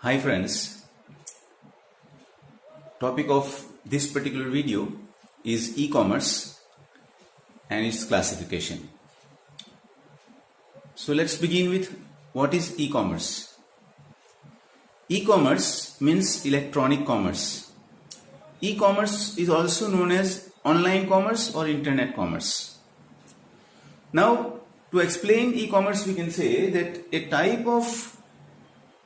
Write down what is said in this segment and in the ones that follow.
Hi friends, topic of this particular video is e-commerce and its classification. So let's begin with what is e-commerce. E-commerce means electronic commerce. E-commerce is also known as online commerce or internet commerce. Now, to explain e-commerce, we can say that a type of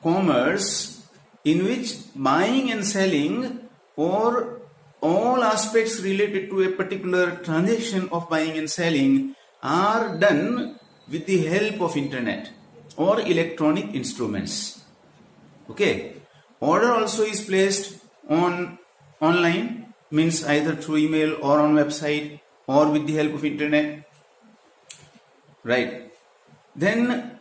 commerce in which buying and selling or all aspects related to a particular transaction of buying and selling are done with the help of internet or electronic instruments. Okay. Order also is placed on online, means either through email or on website or with the help of internet. Right. Then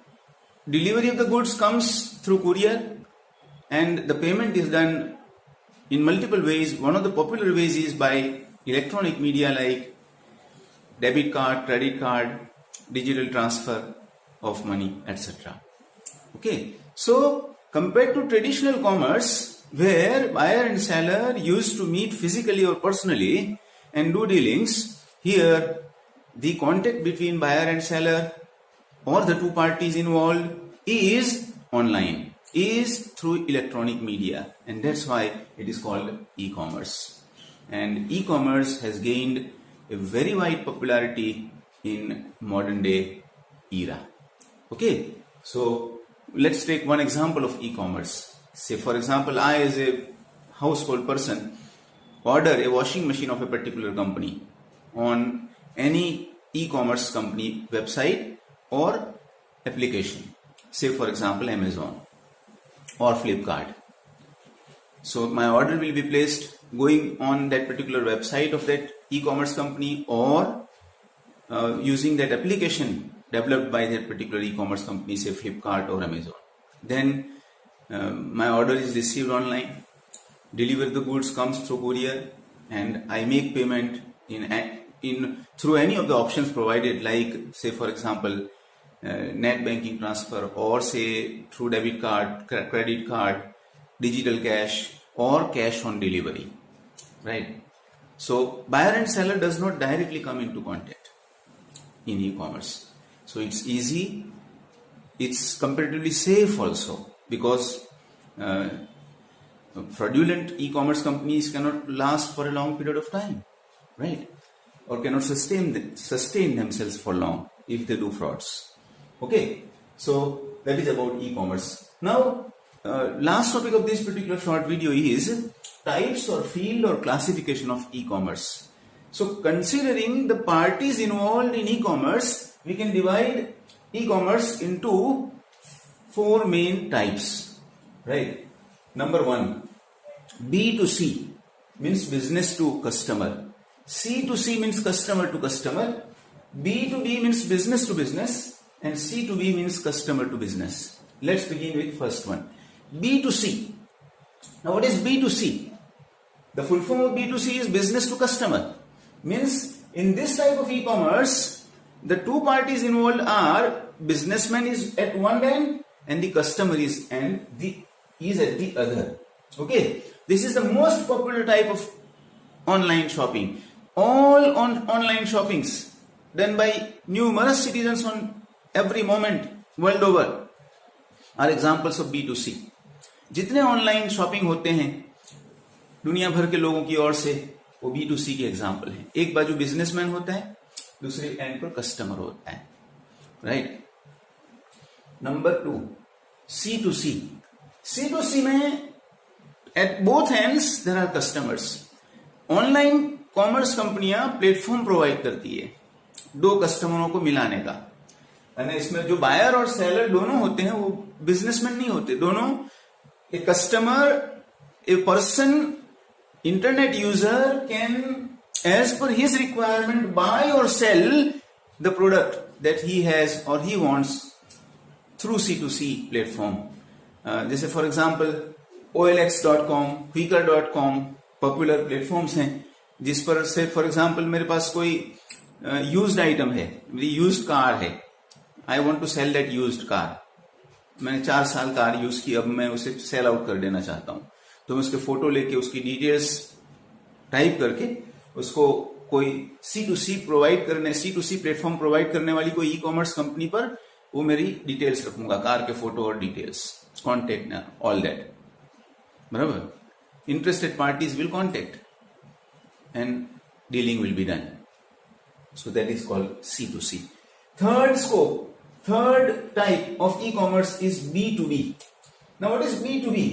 delivery of the goods comes through courier and the payment is done in multiple ways. One of the popular ways is by electronic media like debit card, credit card, digital transfer of money, etc. Okay. So compared to traditional commerce where buyer and seller used to meet physically or personally and do dealings, here the contact between buyer and seller or the two parties involved is online, is through electronic media, and that's why it is called e-commerce. And e-commerce has gained a very wide popularity in modern day era. Okay, so let's take one example of e-commerce. Say for example, I as a household person order a washing machine of a particular company on any e-commerce company website or application, say for example Amazon or Flipkart. So my order will be placed going on that particular website of that e-commerce company or using that application developed by that particular e-commerce company, say Flipkart or Amazon. Then my order is received online, deliver the goods comes through courier, and I make payment in through any of the options provided, like say for example net banking transfer or say through debit card, credit card, digital cash or cash on delivery, right? So buyer and seller does not directly come into contact in e-commerce. So it's easy, it's comparatively safe also, because fraudulent e-commerce companies cannot last for a long period of time, right? Or cannot sustain themselves for long if they do frauds. Okay, so that is about e-commerce. Now, last topic of this particular short video is types or field or classification of e-commerce. So considering the parties involved in e-commerce, we can divide e-commerce into four main types, right? Number one, B2C means business to customer. C2C means customer to customer. B2B means business to business. And C2B means customer to business. Let's begin with first one. B2C. Now what is B2C? The full form of B2C is business to customer. Means in this type of e-commerce, the two parties involved are businessman is at one end and the customer is at the other. Okay. This is the most popular type of online shopping. All online shoppings done by numerous citizens on every moment world over are examples of B2C. जितने online shopping होते हैं दुनिया भर के लोगों की ओर से, वो B2C के एग्जाम्पल हैं. एक बाजू बिजनेसमैन होता है, दूसरे एंड पर कस्टमर होता है, right. Number two, C2C. C2C में at both ends there are customers. Online commerce कंपनियां प्लेटफॉर्म प्रोवाइड करती है दो कस्टमरों को मिलाने का, यानी इसमें जो बायर और सेलर दोनों होते हैं वो बिजनेसमैन नहीं होते. दोनों a customer, a person, internet user can as per his requirement buy or sell the product that he has or he wants through C2C platform. जैसे for example OLX.com, Quikr.com popular platforms हैं जिस पर से for example मेरे पास कोई used item है, मेरी used car है, I want to sell that used car. मैंने 4 साल कार यूज की, अब मैं उसे सेल आउट कर देना चाहता हूं, तो मैं उसके फोटो लेके उसकी डिटेल्स टाइप करके उसको कोई C2C प्लेटफॉर्म प्रोवाइड करने वाली कोई ई कॉमर्स कंपनी पर वो मेरी डिटेल्स रखूंगा, कार के फोटो और डिटेल्स, कॉन्टेक्ट ऑल दैट, बराबर. Interested parties will contact and dealing will be done. So that is called C2C. Third scope, third type of e-commerce is B2B. Now what is B2B?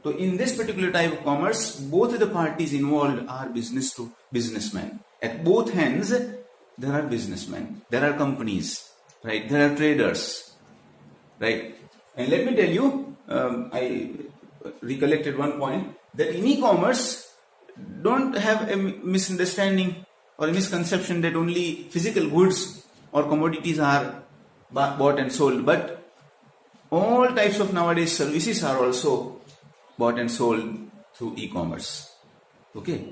So in this particular type of commerce, both the parties involved are business to businessmen. At both ends, there are businessmen, there are companies, right? There are traders, right? And let me tell you, I recollected one point, that in e-commerce, don't have a misunderstanding or a misconception that only physical goods or commodities are bought and sold, but all types of nowadays services are also bought and sold through e-commerce. Okay.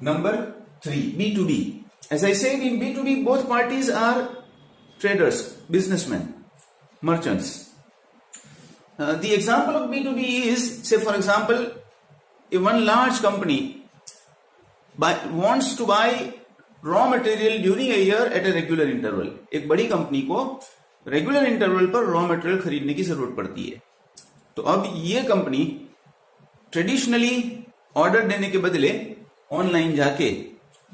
Number 3, B2B. As I said, in B2B, both parties are traders, businessmen, merchants. The example of B2B is, say for example, if one large company wants to buy raw material during a year at a regular interval. एक बड़ी company को regular interval पर raw material खरीदने की जरूरत पड़ती है. तो अब ये कंपनी ट्रेडिशनली ऑर्डर देने के बदले ऑनलाइन जाके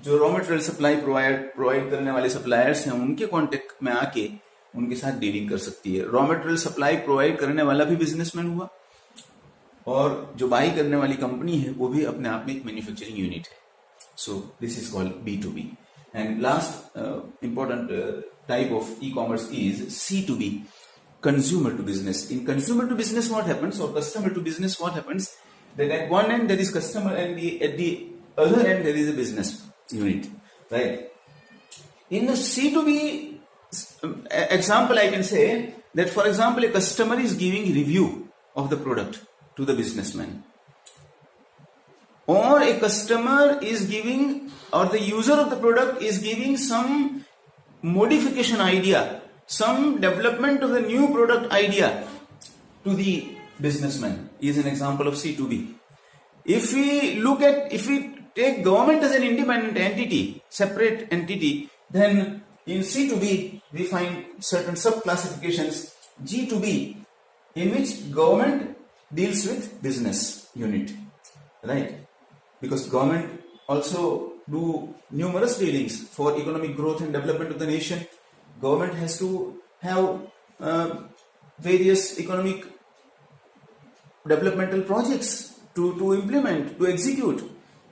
जो रॉ मटेरियल सप्लाई प्रोवाइड करने वाले सप्लायर्स हैं उनके कांटेक्ट में आके उनके साथ डीलिंग कर सकती है. रॉ मटेरियल सप्लाई प्रोवाइड करने वाला भी बिजनेसमैन हुआ और जो बाई करने वाली कंपनी है वो भी अपने आप में एक मैन्युफैक्चरिंग यूनिट है. So this is called B2B. And last important type of e-commerce is C2B, consumer to business. In consumer to business, what happens, or customer to business, what happens, that at one end there is customer and at the other end there is a business unit, right? In the C2B example, I can say that, for example, a customer is giving review of the product to the businessman, or a customer is giving, or the user of the product is giving some modification idea, some development of the new product idea to the businessman, is an example of C2B. If we take government as an independent entity, separate entity, then in C2B we find certain sub-classifications. G2B, in which government deals with business unit, right? Because government also do numerous dealings for economic growth and development of the nation. Government has to have various economic developmental projects to implement, to execute.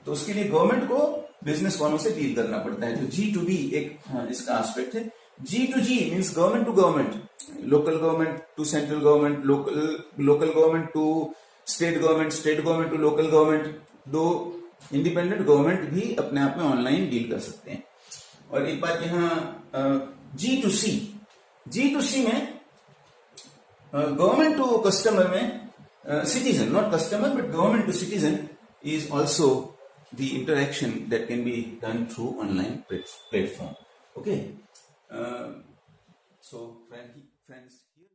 तो उसके लिए government को business वालों से deal करना पड़ता है. तो G2B एक इसका एस्पेक्ट है. G2G means government to government, local government to central government, local government to state government to local government. दो इंडिपेंडेंट गवर्नमेंट भी अपने आप में ऑनलाइन डील कर सकते हैं. और एक बात यहाँ G2C में गवर्नमेंट टू कस्टमर में citizen, not customer, but government to citizen is also the interaction that can be done through online platform. Okay. So friends.